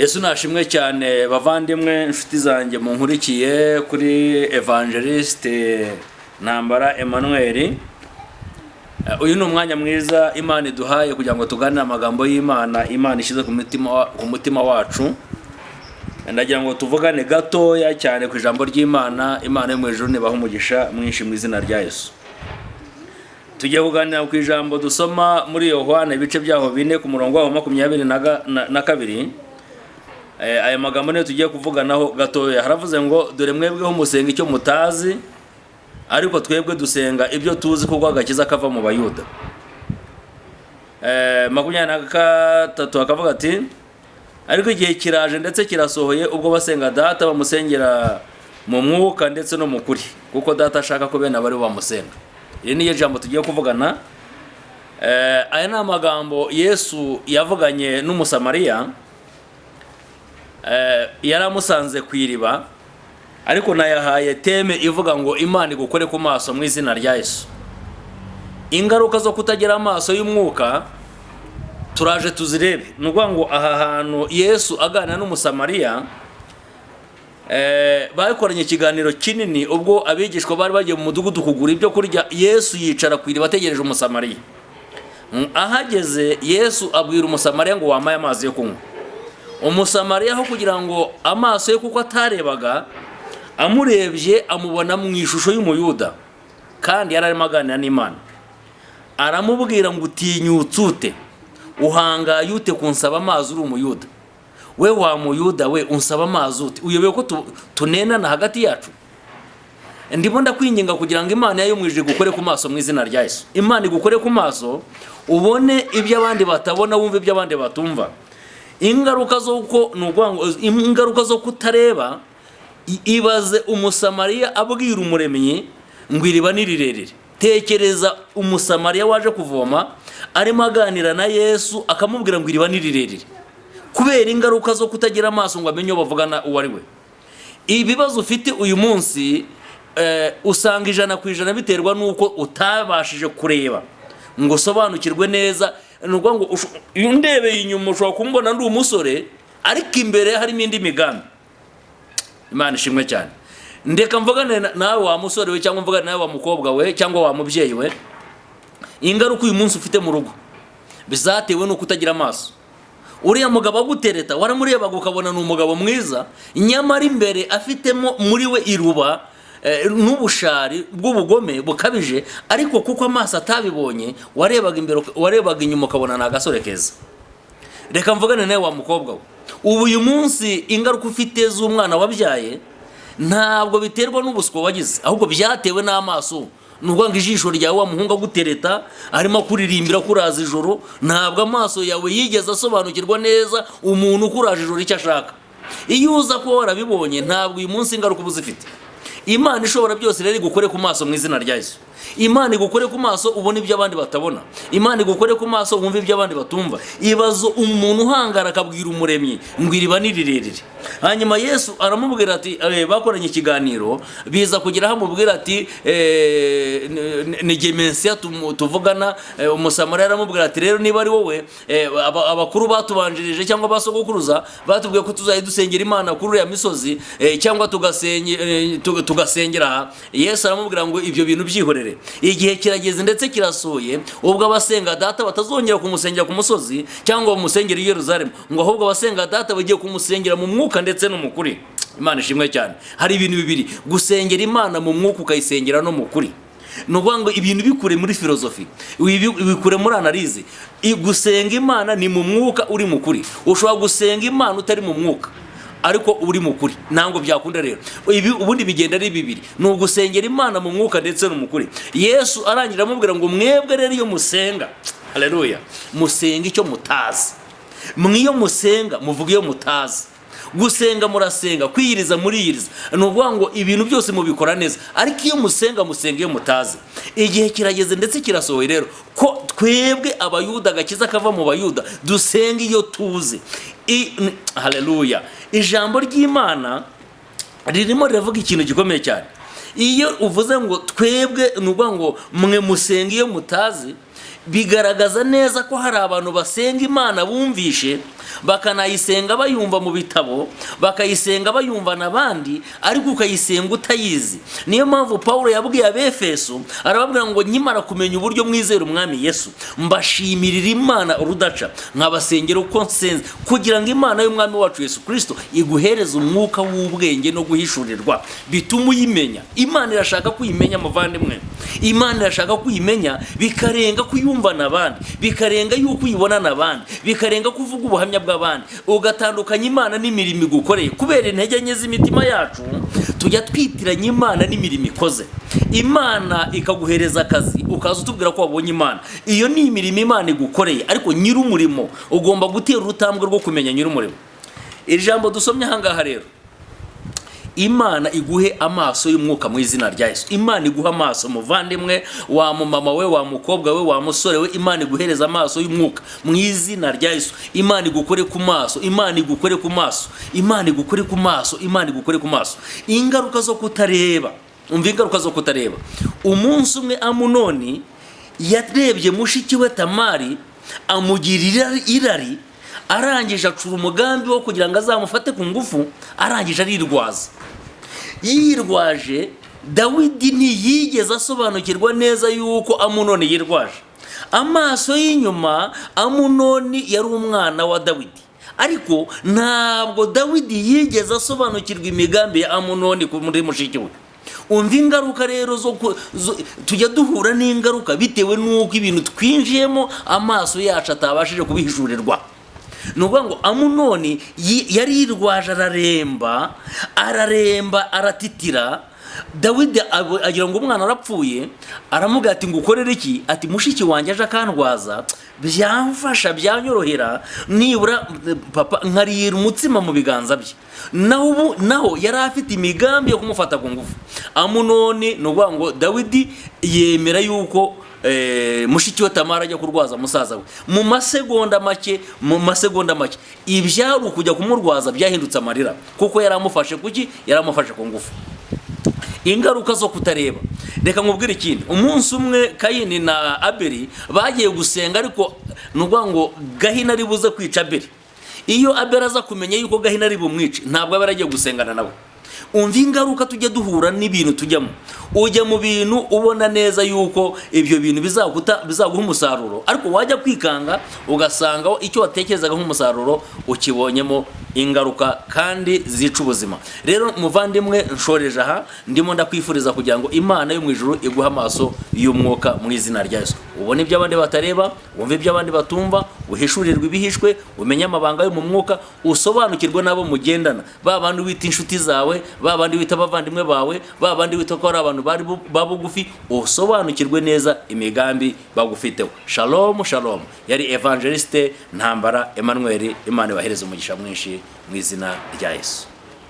Yesu nashimwe cyane bavandimwe inshuti zanjye munkurikiye kuri Evangeliste Ntambara Emmanuel. Uyu ni umwanya mwiza Imana iduhaye kugira ngo tuganire amagambo y'Imana Imana ishize ku mutima wacu. Ndagira ngo tuvugane gatoya cyane ku ijambo ry'Imana. Imana yo mu ijuru nibaha umugisha mwinshi mu izina rya Yesu. Tugiye kuganira ku ijambo dusoma muri Yohana ibice byaho 4 ku murongo wa 22. Aya magambo niyo tugiye kuvuganaho gatoya. Haravuze ngo dore mwebweho musenga icyo mutazi, ariko twebwe dusenga ibyo tuzi kuko agakiza kava mu Bayuda. 23 akavuga ati ariko igihe kiraje ndetse kirasohoye ubwo basenga data bamusengera mu mwuka ndetse no mu kuri, kuko data ashaka ko bene abari bamusenga. Iri ni ijambo tugiye kuvugana. Aya ni amagambo Yesu yavuganye n'umusamariya. Yaramusanze ku iriba, ariko nayahaye teme ivuga ngo Imana igukore ku maso mu izina rya Yesu. Ingaruka zo kutagira amaso y'umwuka turaje tuzirebe. Nuvuga ngo aha hantu Yesu aganira n'umusamariya, bakoranye ikiganiro kinini ubwo abigishwa bari bagiye mu mudugudu kugura ibyo kurya. Yesu yicara ku iriba ategereje umusamariya. Ahageze Yesu abwira umusamariya ngo wamaye amazi yo kunywa. Umusamariya aho kugira ngo amaso ye kuko atarebaga, amurebye amubona mu ishusho y'umuyuda kandi yararimo aganira n'Imana. Aramubwira ngo utinyutse ute, uhangaye ute kunsaba amazi uri umuyuda? We wa muyuda we unsaba amazi ute? Uyobewe ko tunenana hagati yacu? Ndimo ndakwinginga kugira ngo Imana yayo mwije gukore ku maso mu izina rya Yesu. Imana igukore ku maso ubone ibyo abandi batabona, wumve ibyo abandi batumva. Ingaruka zo kutareba, ibaze umusamariya abwira umuremyi ngo iriba ni rirerire. Tekereza umusamariya waje kuvoma arimo aganira na Yesu akamubwira ngo iriba ni rirerire, kubera ingaruka zo kutagira amaso ngo amenye bavugana uwo ari we. Ibibazo ufite uyu munsi usanga 100% biterwa nuko utabashije kureba ngo sobanukirwe neza. Nuvuga ngo ndebeye inyuma ushobora kumbona ndi umusore, ariko imbere harimo indi migambi. Imana ishimwe cyane. Ndeka mvugane nawe wa musore we, cyangwa mvugane nawe wa mukobwa we, cyangwa wa mubyeyi we. Ingaruka uyu munsi ufite mu rugo bizatewe no kutagira amaso. Uriya mugabo agutereta waramureba ukabona ni umugabo mwiza, nyamara imbere afitemo muri we iruba n'ubushari bw'ubugome bukabije, ariko kuko amaso atabibonye warebaga imbere warebaga inyuma ukabona na gasore keza. Reka mvugane nawe wa mukobwa we. Ubu uyu munsi ingaruka ufite z'umwana wabyaye ntabwo biterwa n'ubuswa wagize, ahubwo byatewe n'amaso. Nuvuga ngo ijisho ryawe wa muhungu agutereta arimo kuririmbira kuraza ijoro, ntabwo amaso yawe yigeze asobanukirwa neza umuntu kuraje ijoro icyo ashaka. Iyo uza ko warabibonye ntabwo uyu munsi ingaruka ubuzifite. Imana ishobora byose rero igukore ku maso mu izina rya Yesu. Imana igukore ku maso ubone ibyo abandi batabona. Imana igukore ku maso wumve ibyo abandi batumva. Ibazo umuntu uhangara akabwira umuremyi ngo iriba ni rirerire. Hanyuma Yesu aramubwira ati bakoranye ikiganiro, biza kugira hamubwira ati ni Gemensia tuvugana. Umusamariya aramubwira ati rero niba ari wowe, abakuru batubanjirije cyangwa basogokuruza batubwiye ko tuzayidusengera Imana kuri ya misozi, cyangwa tugasengera aha. Yesu aramubwira ngo ibyo bintu byihorere. Igihe kirageze ndetse kirasohoye ubwo abasenga data batazongera kumusengera ku musozi cyangwa bamusengera i Yerusalemu, ngo ahubwo abasenga data bagiye kumusengera mu mwuka ndetse no mu kuri. Imana ishimwe cyane. Hari ibintu bibiri: gusengera Imana mu mwuka ukayisengera no mu kuri. Nuvuga ngo ibintu bikure muri filozofi, bikure muri analize. Gusenga Imana ni mu mwuka uri mu kuri. Ushobora gusenga Imana utari mu mwuka ariko uri mukuri, ntango byakunda rero. Ubundi bigenda ari bibiri, ni ugusengera Imana mu mwuka ndetse no mukuri. Yesu arangira amubwira ngo mwebwe rero iyo musenga, haleluya, musenga icyo mutazi. Mwiyo musenga muvuga iyo mutazi. Gusenga murasenga, kwiyiriza muriyiriza. Nuvuga ngo ibintu byose mubikora neza, ariko iyo musenga musenga iyo mutazi. Igihe kirageze ndetse kirasohoye rero ko twebwe abayuda agakiza kava mu Bayuda dusenga iyo tuzi. Haleluya. Ijambo ry'Imana ririmo riravuga ikintu gikomeye cyane. Iyo uvuze ngo twebwe nuvuga ngo mwe musenga iyo mutazi, bigaragaza neza ko hari abantu basenga Imana bumvishe, bakanayisenga bayumva mu bitabo, bakayisenga bayumva n'abandi, ariko ukayisenga utayizi. Niyo mpamvu Pawulo yabwiye Abefeso, arababwira ngo nkimara kumenya uburyo mwizera Umwami Yesu, mbashimirira Imana urudaca, nkabasengera uko nsenze, kugira ngo Imana y'Umwami wacu Yesu Kristo iguhereze umwuka w'ubwenge no guhishurirwa, bituma uyimenya. Imana irashaka kuyimenya muvandimwe, Imana irashaka kuyimenya, bikarenga kuyumva n'abandi, bikarenga yuko uyibona n'abandi, bikarenga kuvuga ubuhamya bw'abandi, ugatandukanya Imana n'imirimo igukoreye. Kubera intege nke z'imitima yacu, tujya twitiranya Imana n'imirimo ikoze. Imana ikaguhereza akazi, ukaza utubwira ko wabonye Imana. Iyo ni imirimo Imana igukoreye, ariko nyir'umurimo ugomba gutera urutambwe rwo kumenya nyir'umurimo. Iri jambo dusomye ahangaha rero, Imana iguhe amaso y'umwuka mu izina rya Yesu. Imana iguha amaso muvandimwe, wa mama we, wa mukobwa we, wa musore we, Imana iguhereza amaso y'umwuka mu izina rya Yesu. Imana igukore ku maso, Imana igukore ku maso, Imana igukore ku maso, Imana igukore ku maso. Ingaruka zo kutareba, umva ingaruka zo kutareba. Umunsi umwe Amunoni yarebye mushiki we Tamari, amugirira irari, arangije acura umugambi wo kugira ngo azamufate ku ngufu, arangije arirwaza. Yirwaje, Dawidi ntiyigeze asobanukirwa neza yuko Amunoni yirwaje. Amaso y'inyuma, Amunoni yari umwana wa Dawidi, ariko ntabwo Dawidi yigeze asobanukirwa imigambi ya Amunoni muri mushiki we. Umva ingaruka rero tujya duhura n'ingaruka bitewe n'uko ibintu twinjiyemo amaso yacu atabashije kubihishurirwa. Nuvuga ngo Amunoni yarirwaje, araremba, aratitira. Dawidi agira ngo umwana arapfuye, aramubwira ati ngo ukorere iki? Ati mushiki wanjye aje akandwaza, byamfasha, byanyorohera, nibura papa nkarira umutsima mu biganza bye. Naho yari afite imigambi yo kumufata ku ngufu. Amunoni nuvuga ngo Dawidi yemera yuko mushiki we Tamara ajya kurwaza musaza we. Mu masegonda make ibyari ukujya kumurwaza byahindutse amarira, kuko yaramufashe kuki? Yaramufashe ku ngufu. Ingaruka zo kutareba, reka nkubwire ikindi. Umunsi umwe Kayini na Abeli bagiye gusenga, ariko nuvuga ngo Gahini ari buze kwica Abeli. Iyo Abeli aza kumenya yuko Gahini ari bumwice, ntabwo aba yaragiye gusengana nawe. Umva ingaruka tujya duhura n'ibintu tujyamo. Ujya mu bintu ubona neza yuko ibyo bintu bizaguha umusaruro, ariko wajya kwikanga ugasanga icyo watekerezaga nk'umusaruro ukibonyemo ingaruka kandi zica ubuzima. Rero muvandimwe, nshoreje aha, ndimo ndakwifuriza kugira ngo Imana yo mu ijuru iguha amaso y'umwuka mu izina rya Yesu. Ubone ibyo abandi batareba, wumve ibyo abandi batumva, uhishurirwe ibihishwe, umenye amabanga yo mu mwuka, usobanukirwe n'abo mugendana, babandi wita inshuti zawe, babandi wita abavandimwe bawe, babandi wita ko ari abantu bari babugufi, usobanukirwe neza imigambi bagufiteho. Shalom shalom. Yari Evangeliste Ntambara Emmanuel. Imana ibahereze umugisha mwinshi mu izina rya Yesu.